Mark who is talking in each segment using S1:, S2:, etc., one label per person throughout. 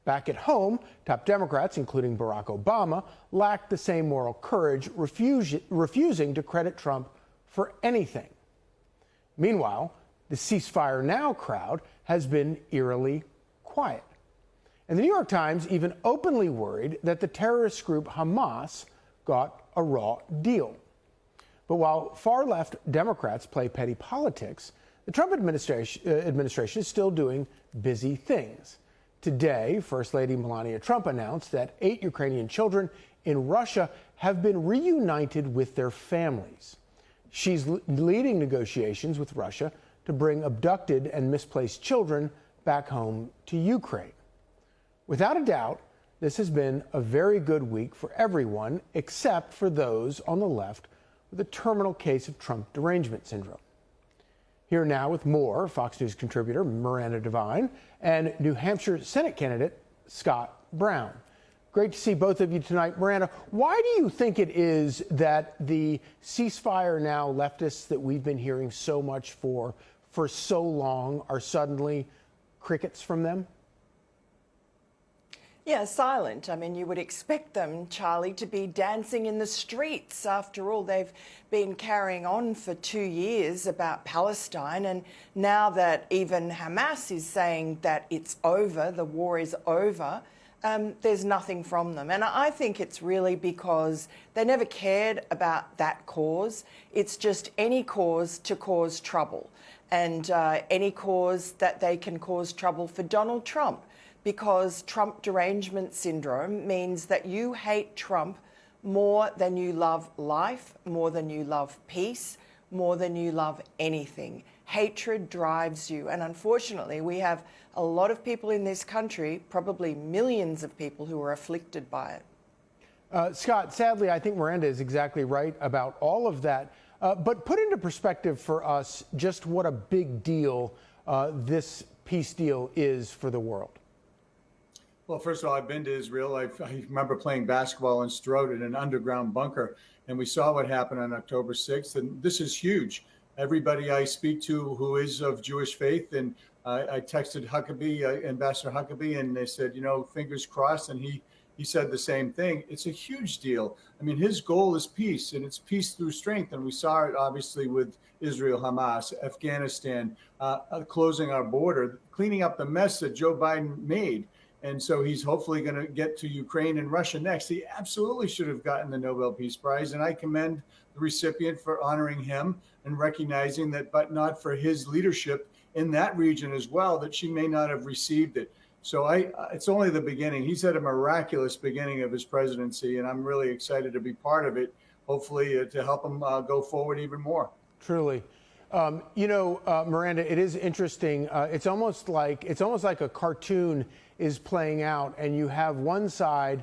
S1: Back at home, top Democrats, including Barack Obama, lacked the same moral courage, refusing to credit Trump for anything. Meanwhile, the ceasefire now crowd has been eerily quiet. And the New York Times even openly worried that the terrorist group Hamas got a raw deal. But while far-left Democrats play petty politics, the Trump administration is still doing busy things. Today, First Lady Melania Trump announced that 8 Ukrainian children in Russia have been reunited with their families. She's leading negotiations with Russia to bring abducted and misplaced children back home to Ukraine. Without a doubt, this has been a very good week for everyone except for those on the left with a terminal case of Trump derangement syndrome. Here now with more, Fox News contributor Miranda Devine and New Hampshire Senate candidate Scott Brown. Great to see both of you tonight. Miranda, why do you think it is that the ceasefire now leftists that we've been hearing so much for so long are suddenly crickets from them?
S2: Yeah, silent. I mean, you would expect them, Charlie, to be dancing in the streets. After all, they've been carrying on for 2 years about Palestine. And now that even Hamas is saying that it's over, the war is over, there's nothing from them. And I think it's really because they never cared about that cause. It's just any cause to cause trouble, and any cause that they can cause trouble for Donald Trump. Because Trump derangement syndrome means that you hate Trump more than you love life, more than you love peace, more than you love anything. Hatred drives you. And unfortunately, we have a lot of people in this country, probably millions of people, who are afflicted by it.
S1: Scott, sadly, I think Miranda is exactly right about all of that. But put into perspective for us just what a big deal this peace deal is for the world.
S3: Well, first of all, I've been to Israel. I remember playing basketball in Sderot in an underground bunker, and we saw what happened on October 6th. And this is huge. Everybody I speak to who is of Jewish faith, and I texted Huckabee, Ambassador Huckabee, and they said, you know, fingers crossed. And he said the same thing. It's a huge deal. I mean, his goal is peace, and it's peace through strength. And we saw it obviously with Israel, Hamas, Afghanistan, closing our border, cleaning up the mess that Joe Biden made. And so he's hopefully going to get to Ukraine and Russia next. He absolutely should have gotten the Nobel Peace Prize. And I commend the recipient for honoring him and recognizing that, but not for his leadership in that region as well, that she may not have received it. So it's only the beginning. He's had a miraculous beginning of his presidency, and I'm really excited to be part of it, hopefully to help him go forward even more.
S1: Truly. You know, Miranda, it is interesting. It's almost like a cartoon is playing out, and you have one side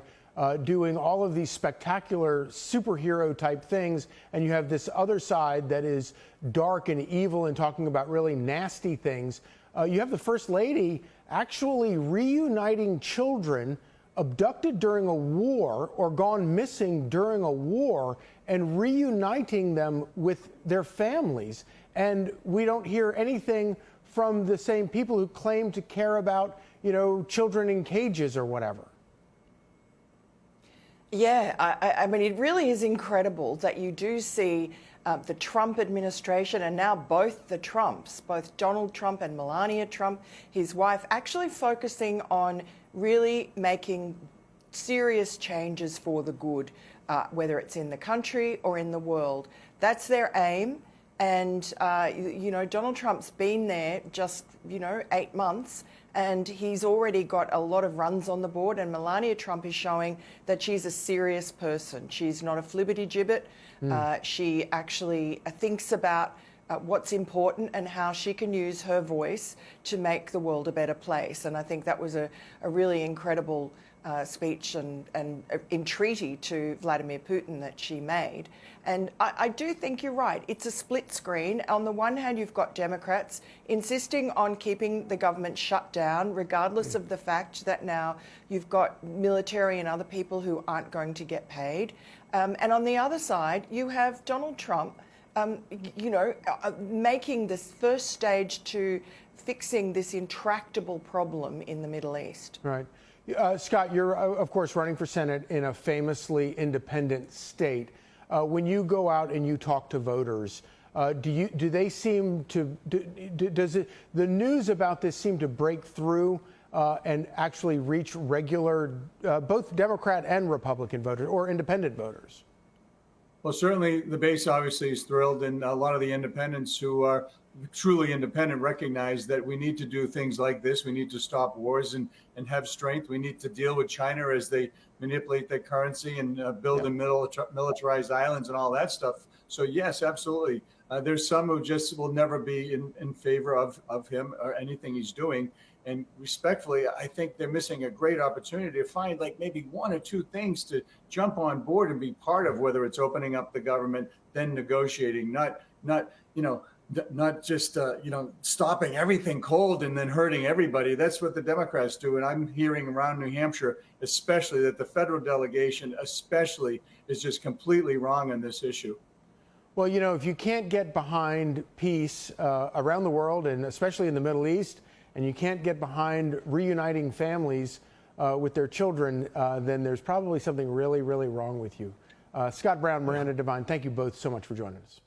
S1: doing all of these spectacular superhero type things, and you have this other side that is dark and evil and talking about really nasty things. You have the First Lady actually reuniting children abducted during a war or gone missing during a war and reuniting them with their families. And we don't hear anything from the same people who claim to care about, you know, children in cages or whatever.
S2: Yeah, I mean, it really is incredible that you do see the Trump administration, and now both the Trumps, both Donald Trump and Melania Trump, his wife, actually focusing on really making serious changes for the good, whether it's in the country or in the world. That's their aim. And, you know, Donald Trump's been there just, 8 months, and he's already got a lot of runs on the board. And Melania Trump is showing that she's a serious person. She's not a flibbity-gibbet. She actually thinks about what's important and how she can use her voice to make the world a better place. And I think that was a really incredible speech and entreaty to Vladimir Putin that she made. And I do think you're right. It's a split screen. On the one hand, you've got Democrats insisting on keeping the government shut down, regardless of the fact that now you've got military and other people who aren't going to get paid. And on the other side, you have Donald Trump, making this first stage to fixing this intractable problem in the Middle East.
S1: Right. Scott, you're, of course, running for Senate in a famously independent state. When you go out and you talk to voters, do they seem to, the news about this seem to break through and actually reach regular, both Democrat and Republican voters or independent voters?
S3: Well, certainly the base obviously is thrilled, and a lot of the independents who are truly independent recognize that we need to do things like this. We need to stop wars and have strength. We need to deal with China as they manipulate their currency and build and militarized islands and all that stuff. So yes, absolutely. There's some who just will never be in favor of him or anything he's doing. And respectfully, I think they're missing a great opportunity to find like maybe one or two things to jump on board and be part of, whether it's opening up the government, then negotiating, not just stopping everything cold and then hurting everybody. That's what the Democrats do. And I'm hearing around New Hampshire, especially, that the federal delegation especially is just completely wrong on this issue.
S1: Well, you know, if you can't get behind peace around the world, and especially in the Middle East, and you can't get behind reuniting families with their children, then there's probably something really, really wrong with you. Scott Brown, Miranda Devine, thank you both so much for joining us.